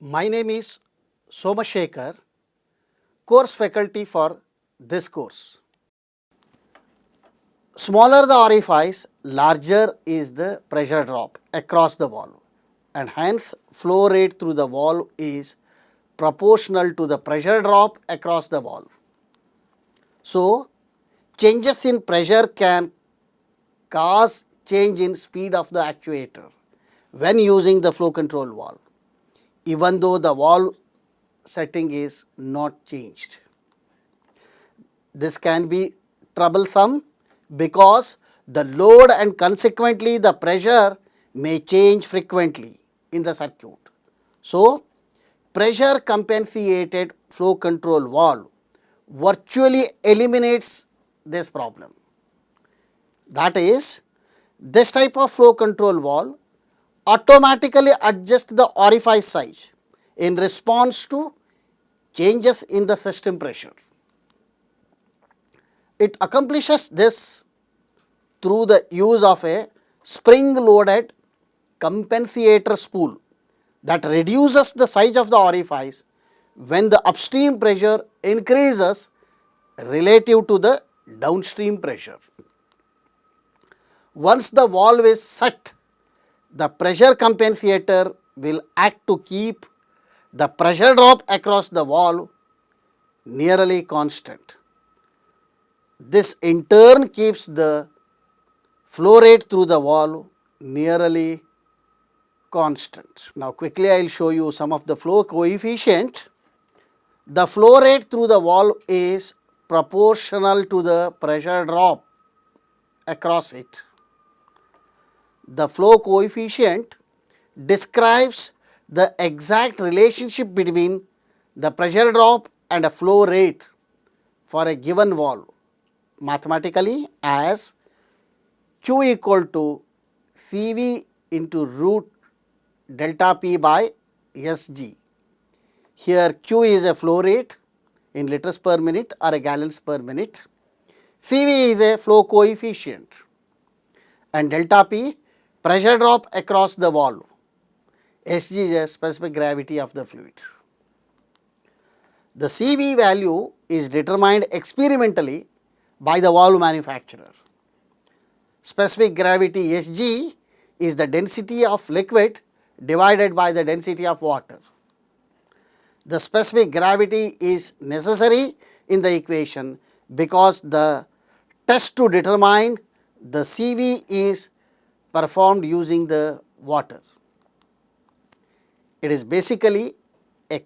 My name is Somashekar, course faculty for this course. Smaller the orifice, larger is the pressure drop across the valve, and hence flow rate through the valve is proportional to the pressure drop across the valve. So, changes in pressure can cause change in speed of the actuator when using the flow control valve, even though the valve setting is not changed. This can be troublesome because the load and consequently the pressure may change frequently in the circuit. So, pressure compensated flow control valve virtually eliminates this problem. That is, this type of flow control valve automatically adjusts the orifice size in response to changes in the system pressure. It accomplishes this through the use of a spring-loaded compensator spool that reduces the size of the orifice when the upstream pressure increases relative to the downstream pressure. Once the valve is set, the pressure compensator will act to keep the pressure drop across the valve nearly constant. This in turn keeps the flow rate through the valve nearly constant. Now quickly I will show you some of the flow coefficient. The flow rate through the valve is proportional to the pressure drop across it. The flow coefficient describes the exact relationship between the pressure drop and a flow rate for a given valve mathematically as Q equal to Cv into root delta P by Sg. Here Q is a flow rate in liters per minute or a gallons per minute. Cv is a flow coefficient and delta P pressure drop across the valve. Sg is a specific gravity of the fluid. The Cv value is determined experimentally by the valve manufacturer. Specific gravity Sg is the density of liquid divided by the density of water. The specific gravity is necessary in the equation because the test to determine the Cv is performed using the water. It is basically a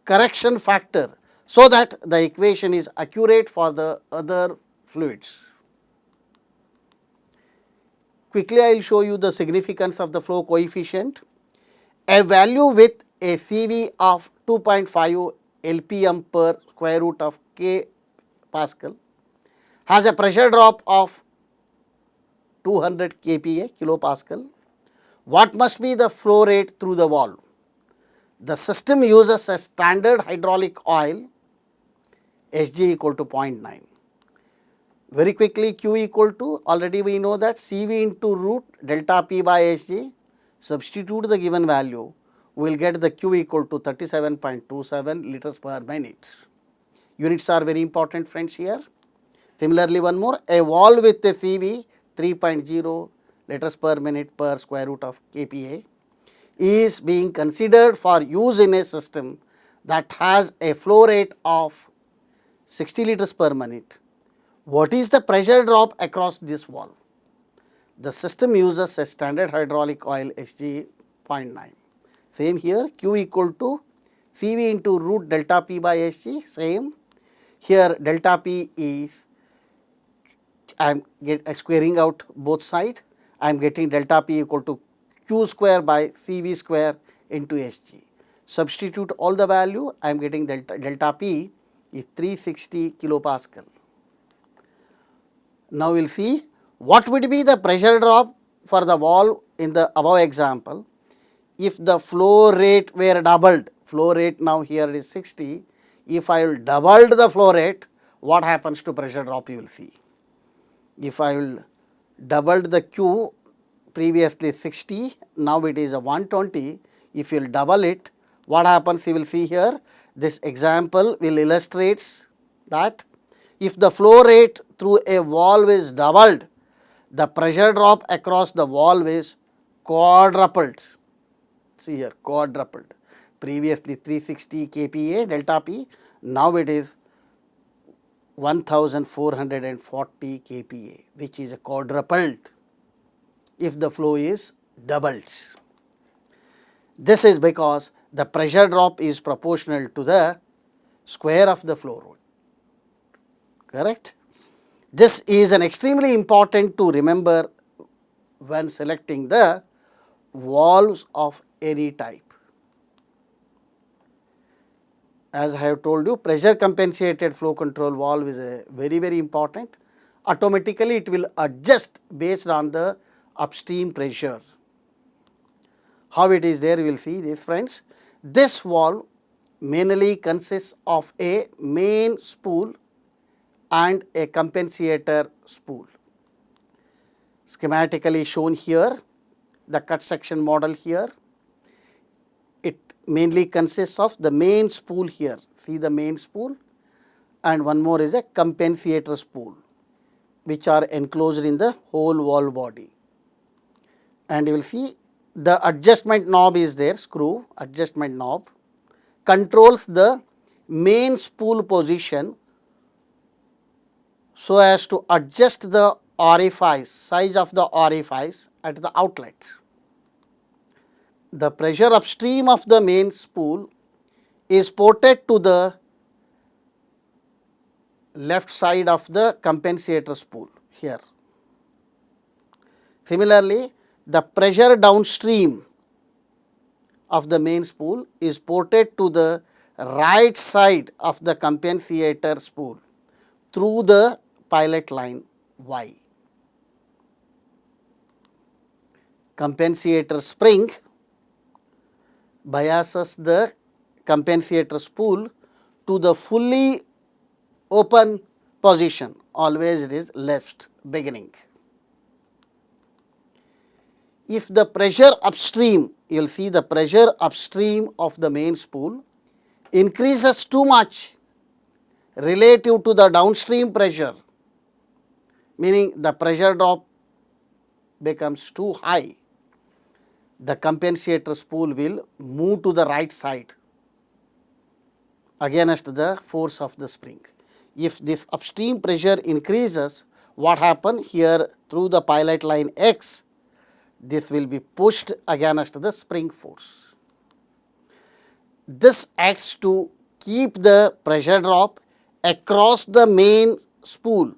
correction factor so that the equation is accurate for the other fluids. Quickly I will show you the significance of the flow coefficient. A value with a Cv of 2.5 LPM per square root of K Pascal has a pressure drop of 200 kPa kilopascal. What must be the flow rate through the valve? The system uses a standard hydraulic oil Sg equal to 0.9. Very quickly Q equal to, already we know that Cv into root delta P by Sg, substitute the given value, we will get the Q equal to 37.27 liters per minute. Units are very important friends here. Similarly one more, a valve with a Cv 3.0 liters per minute per square root of kPa is being considered for use in a system that has a flow rate of 60 liters per minute. What is the pressure drop across this valve? The system uses a standard hydraulic oil Sg 0.9. Same here, Q equal to Cv into root delta P by Sg, same. Here delta P is, I am squaring out both sides, I am getting delta P equal to Q square by Cv square into Sg. Substitute all the value, I am getting delta P is 360 kilopascal. Now we will see what would be the pressure drop for the valve in the above example. If the flow rate were doubled, flow rate now here is 60, if I will double the flow rate, what happens to pressure drop you will see. If I will double the Q, previously 60, now it is a 120, If you will double it, what happens you will see here. This example will illustrates that if the flow rate through a valve is doubled, the pressure drop across the valve is quadrupled. See here, quadrupled. Previously 360 kPa delta P, now it is 1440 kPa, which is quadrupled if the flow is doubled. This is because the pressure drop is proportional to the square of the flow rate. Correct? This is an extremely important to remember when selecting the valves of any type. As I have told you, pressure compensated flow control valve is a very important. Automatically it will adjust based on the upstream pressure. How it is there, you will see this, friends. This valve mainly consists of a main spool and a compensator spool. Schematically shown here, the cut section model here. It mainly consists of the main spool here. See the main spool, and one more is a compensator spool, which are enclosed in the whole valve body. And you will see the adjustment knob is there, screw adjustment knob, controls the main spool position so as to adjust the orifice, size of the orifice at the outlet. The pressure upstream of the main spool is ported to the left side of the compensator spool here. Similarly, the pressure downstream of the main spool is ported to the right side of the compensator spool through the pilot line Y. Compensator spring biases the compensator spool to the fully open position, always it is left beginning. If the pressure upstream, you will see the pressure upstream of the main spool increases too much relative to the downstream pressure, meaning the pressure drop becomes too high, the compensator spool will move to the right side against the force of the spring. If this upstream pressure increases, what happens here through the pilot line X, this will be pushed against the spring force. This acts to keep the pressure drop across the main spool.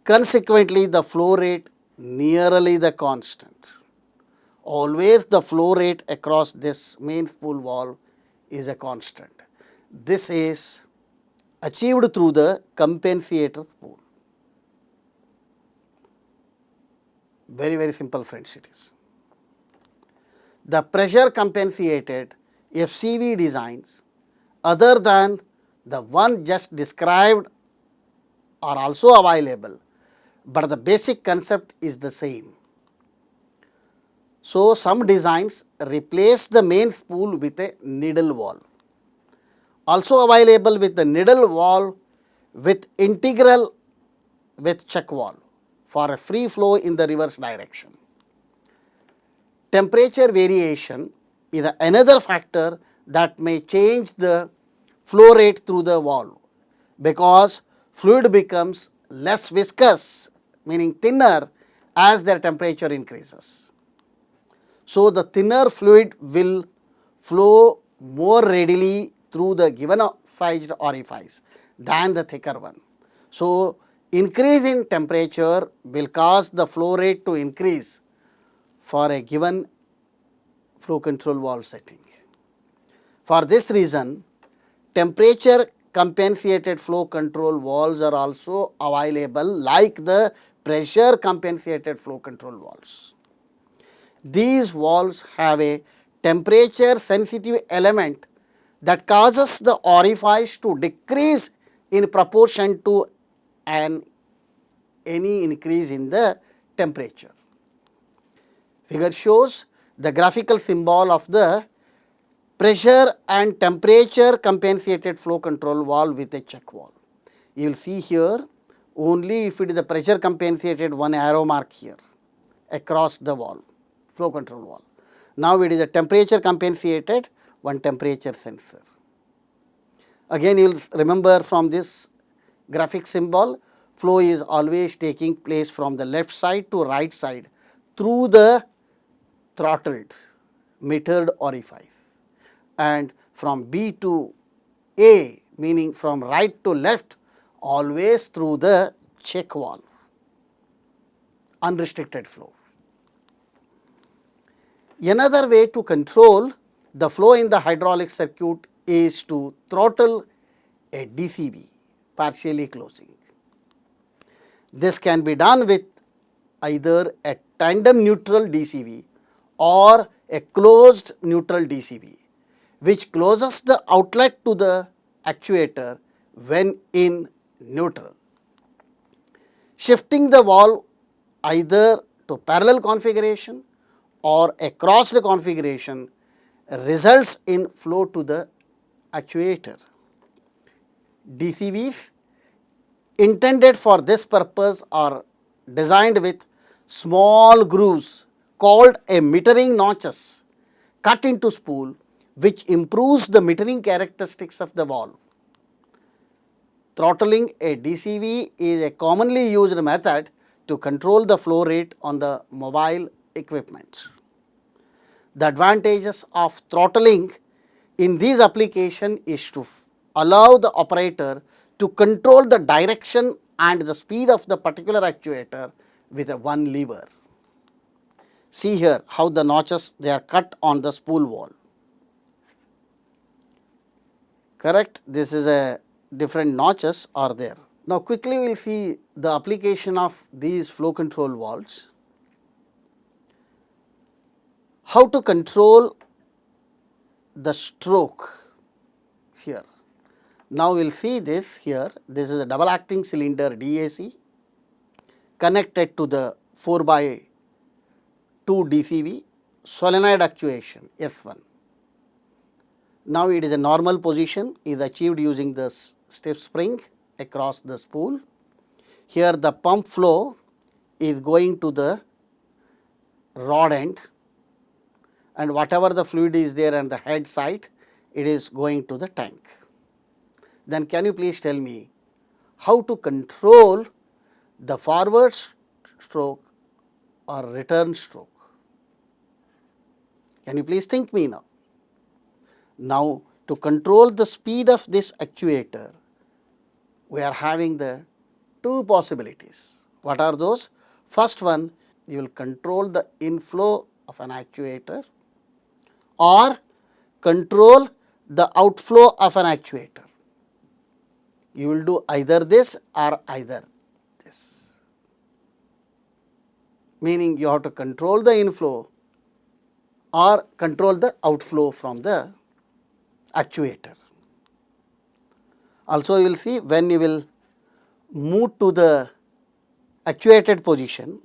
Consequently, the flow rate nearly the constant. Always the flow rate across this main spool valve is a constant. This is achieved through the compensator spool. Very simple, friends, it is. The pressure compensated FCV designs other than the one just described are also available, but the basic concept is the same. So, some designs replace the main spool with a needle valve. Also available with the needle valve with integral with check valve for a free flow in the reverse direction. Temperature variation is another factor that may change the flow rate through the valve, because fluid becomes less viscous, meaning thinner, as their temperature increases. So, the thinner fluid will flow more readily through the given sized orifice than the thicker one. So, increase in temperature will cause the flow rate to increase for a given flow control valve setting. For this reason, temperature compensated flow control valves are also available like the pressure compensated flow control valves. These valves have a temperature sensitive element that causes the orifice to decrease in proportion to any increase in the temperature. Figure shows the graphical symbol of the pressure and temperature compensated flow control valve with a check valve. You will see here only if it is the pressure compensated, one arrow mark here across the valve, flow control valve. Now it is a temperature compensated, one temperature sensor. Again you will remember from this graphic symbol, flow is always taking place from the left side to right side through the throttled metered orifice, and from B to A, meaning from right to left, always through the check valve, unrestricted flow. Another way to control the flow in the hydraulic circuit is to throttle a DCV, partially closing. This can be done with either a tandem neutral DCV or a closed neutral DCV, which closes the outlet to the actuator when in neutral. Shifting the valve either to parallel configuration or a crossed configuration results in flow to the actuator. DCVs intended for this purpose are designed with small grooves called a metering notches cut into spool, which improves the metering characteristics of the valve. Throttling a DCV is a commonly used method to control the flow rate on the mobile equipment. The advantages of throttling in these applications is to allow the operator to control the direction and the speed of the particular actuator with a one lever. See here how the notches they are cut on the spool valve. Correct? This is a different notches are there. Now quickly we will see the application of these flow control valves. How to control the stroke here. Now we will see this here. This is a double acting cylinder DAC connected to the 4x2 DCV solenoid actuation S1. Now it is a normal position is achieved using the stiff spring across the spool. Here the pump flow is going to the rod end, and whatever the fluid is there on the head side, it is going to the tank. Then can you please tell me how to control the forward stroke or return stroke? Can you please think me now? Now to control the speed of this actuator, we are having the two possibilities. What are those? First one, you will control the inflow of an actuator or control the outflow of an actuator. You will do either this or either this. Meaning you have to control the inflow or control the outflow from the actuator. Also you will see when you will move to the actuated position,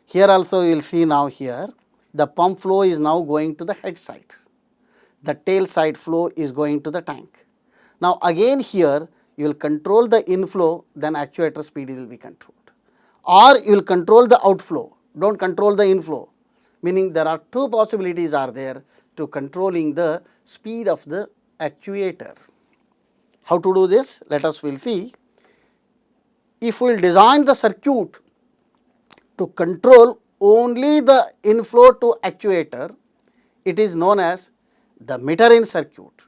here also you will see now here the pump flow is now going to the head side, the tail side flow is going to the tank. Now again here you will control the inflow, then actuator speed will be controlled, or you will control the outflow, do not control the inflow, meaning there are two possibilities are there to controlling the speed of the actuator. How to do this? Let us will see. If we will design the circuit to control only the inflow to actuator, it is known as the meter-in circuit.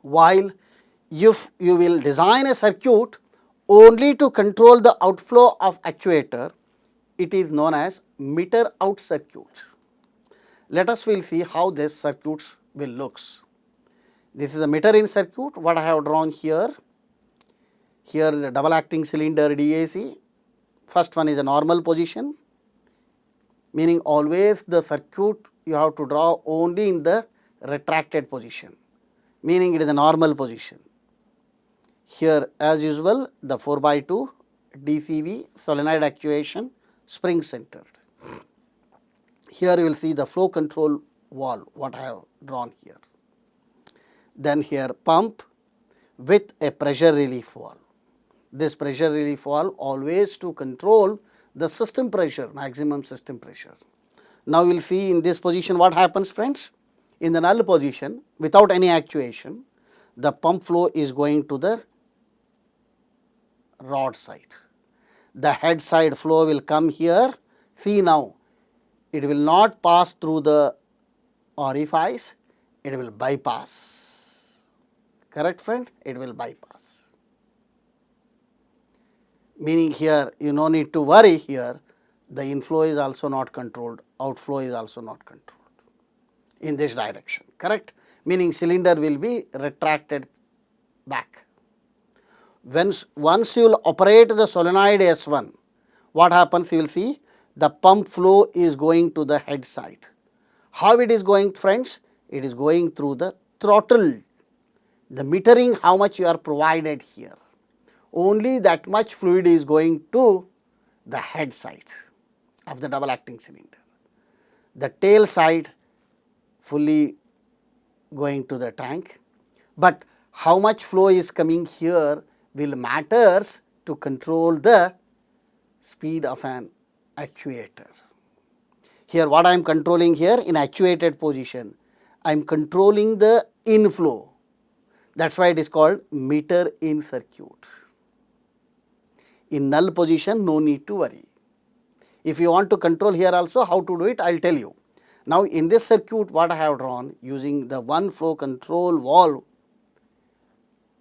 While if you will design a circuit only to control the outflow of actuator, it is known as meter-out circuit. Let us will see how this circuits will looks. This is a meter-in circuit, what I have drawn here. Here is a double acting cylinder DAC. First one is a normal position, meaning always the circuit you have to draw only in the retracted position, meaning it is a normal position. Here as usual the 4x2 DCV solenoid actuation spring centered. Here you will see the flow control valve, what I have drawn here. Then here pump with a pressure relief valve. This pressure relief valve always to control the system pressure, maximum system pressure. Now we will see in this position what happens, friends. In the null position, without any actuation, the pump flow is going to the rod side. The head side flow will come here. See now, it will not pass through the orifice, it will bypass. Correct, friend? It will bypass. Meaning here, you no need to worry here, the inflow is also not controlled, outflow is also not controlled in this direction, correct? Meaning cylinder will be retracted back. Once you will operate the solenoid S1, what happens you will see the pump flow is going to the head side. How it is going, friends? It is going through the throttle, the metering how much you are provided here. Only that much fluid is going to the head side of the double acting cylinder. The tail side fully going to the tank, but how much flow is coming here will matters to control the speed of an actuator. Here what I am controlling here in actuated position, I am controlling the inflow. That is why it is called meter in circuit. In null position, no need to worry. If you want to control here also how to do it, I will tell you. Now in this circuit what I have drawn using the one flow control valve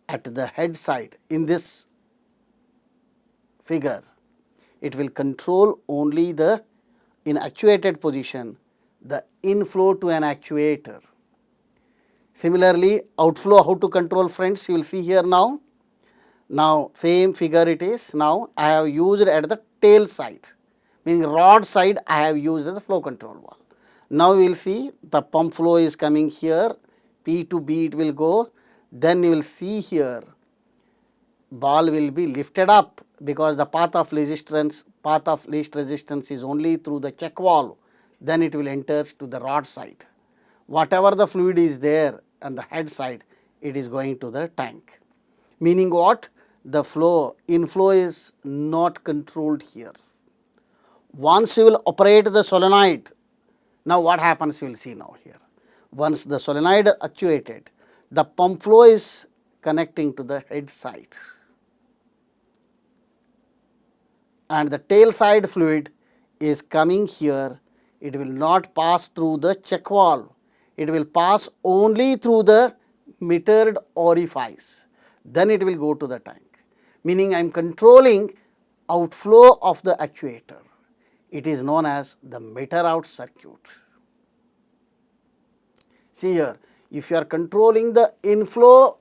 at the head side in this figure, it will control only the in actuated position the inflow to an actuator. Similarly, outflow how to control, friends, you will see here now. Now same figure it is. Now I have used at the tail side, meaning rod side I have used as the flow control valve. Now we will see the pump flow is coming here, P to B it will go, then you will see here ball will be lifted up because the path of least resistance is only through the check valve, then it will enter to the rod side. Whatever the fluid is there on the head side, it is going to the tank. Meaning what? The flow, inflow is not controlled here. Once you will operate the solenoid, now what happens you will see now here. Once the solenoid actuated, the pump flow is connecting to the head side and the tail side fluid is coming here. It will not pass through the check valve, it will pass only through the metered orifice, then it will go to the tank. Meaning I am controlling outflow of the actuator. It is known as the meter out circuit. See here, if you are controlling the inflow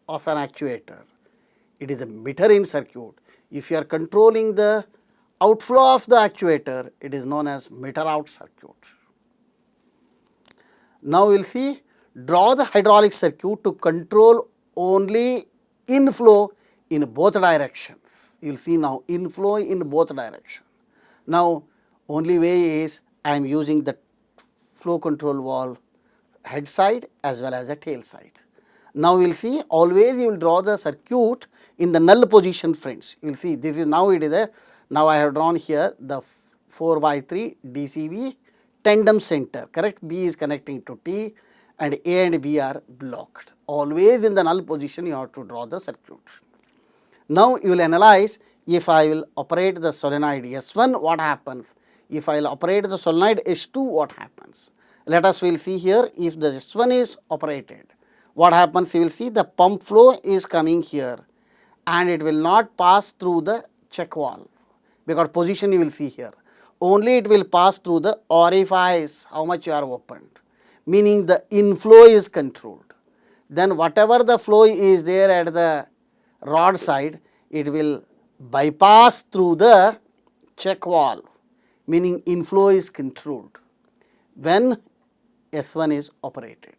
of an actuator, it is a meter in circuit. If you are controlling the outflow of the actuator, it is known as meter out circuit. Now we will see, draw the hydraulic circuit to control only inflow in both directions. You will see now inflow in both directions. Now only way is I am using the flow control valve head side as well as the tail side. Now we will see, always you will draw the circuit in the null position, friends. You will see this is now it is a, now I have drawn here the 4/3 DCV tandem center, correct? B is connecting to T and A and B are blocked. Always in the null position you have to draw the circuit. Now you will analyze, if I will operate the solenoid S1, what happens? If I will operate the solenoid S2, what happens? Let us will see here, if the S1 is operated, what happens? You will see the pump flow is coming here and it will not pass through the check valve because position you will see here. Only it will pass through the orifice, how much you are opened, meaning the inflow is controlled. Then whatever the flow is there at the rod side, it will bypass through the check valve, meaning inflow is controlled when S1 is operated.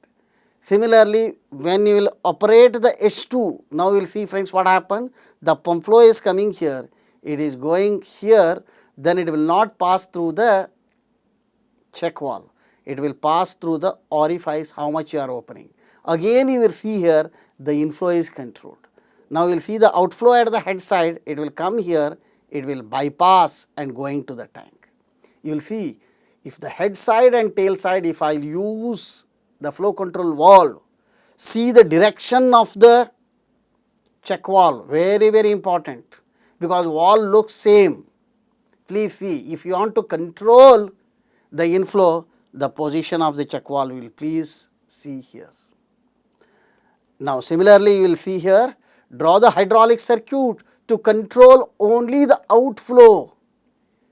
Similarly, when you will operate the S2, now you will see, friends, what happened. The pump flow is coming here, it is going here, then it will not pass through the check valve. it will pass through the orifice how much you are opening. Again you will see here the inflow is controlled. Now you will see the outflow at the head side, it will come here, it will bypass and going to the tank. You will see if the head side and tail side, if I use the flow control valve, see the direction of the check valve, very, very important, because valve looks same. Please see, if you want to control the inflow, the position of the check valve will please see here. Now similarly you will see here, draw the hydraulic circuit to control only the outflow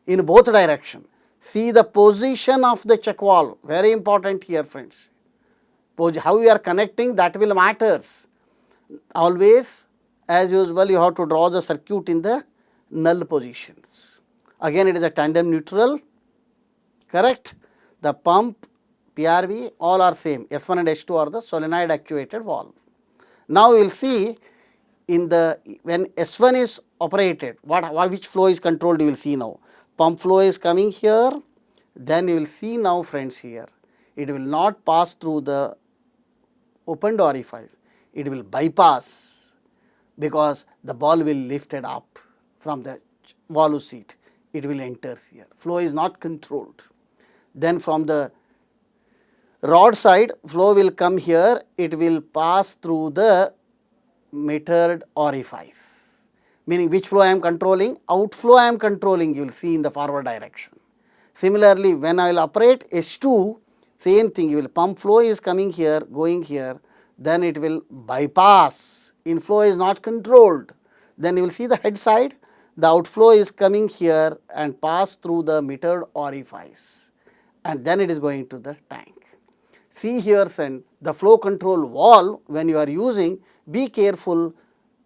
in both direction. See the position of the check valve, very important here friends. How you are connecting, that will matters. Always as usual you have to draw the circuit in the null positions. Again it is a tandem neutral, correct. The pump, PRV all are same, S1 and S2 are the solenoid actuated valve. Now you will see in the, when S1 is operated, which flow is controlled you will see now. Pump flow is coming here, then you will see now friends here, it will not pass through the opened orifice, it will bypass because the ball will lift it up from the valve seat, it will enter here, flow is not controlled. Then from the rod side, flow will come here, it will pass through the metered orifice, meaning which flow I am controlling, outflow I am controlling, you will see in the forward direction. Similarly, when I will operate S2, same thing, you will pump flow is coming here, going here, then it will bypass, inflow is not controlled. Then you will see the head side, the outflow is coming here and pass through the metered orifice, and then it is going to the tank. See here then, the flow control valve when you are using, be careful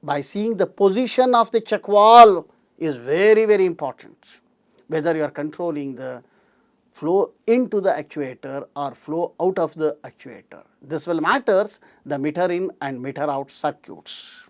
by seeing the position of the check valve is very, very important, whether you are controlling the flow into the actuator or flow out of the actuator. This will matters the meter in and meter out circuits.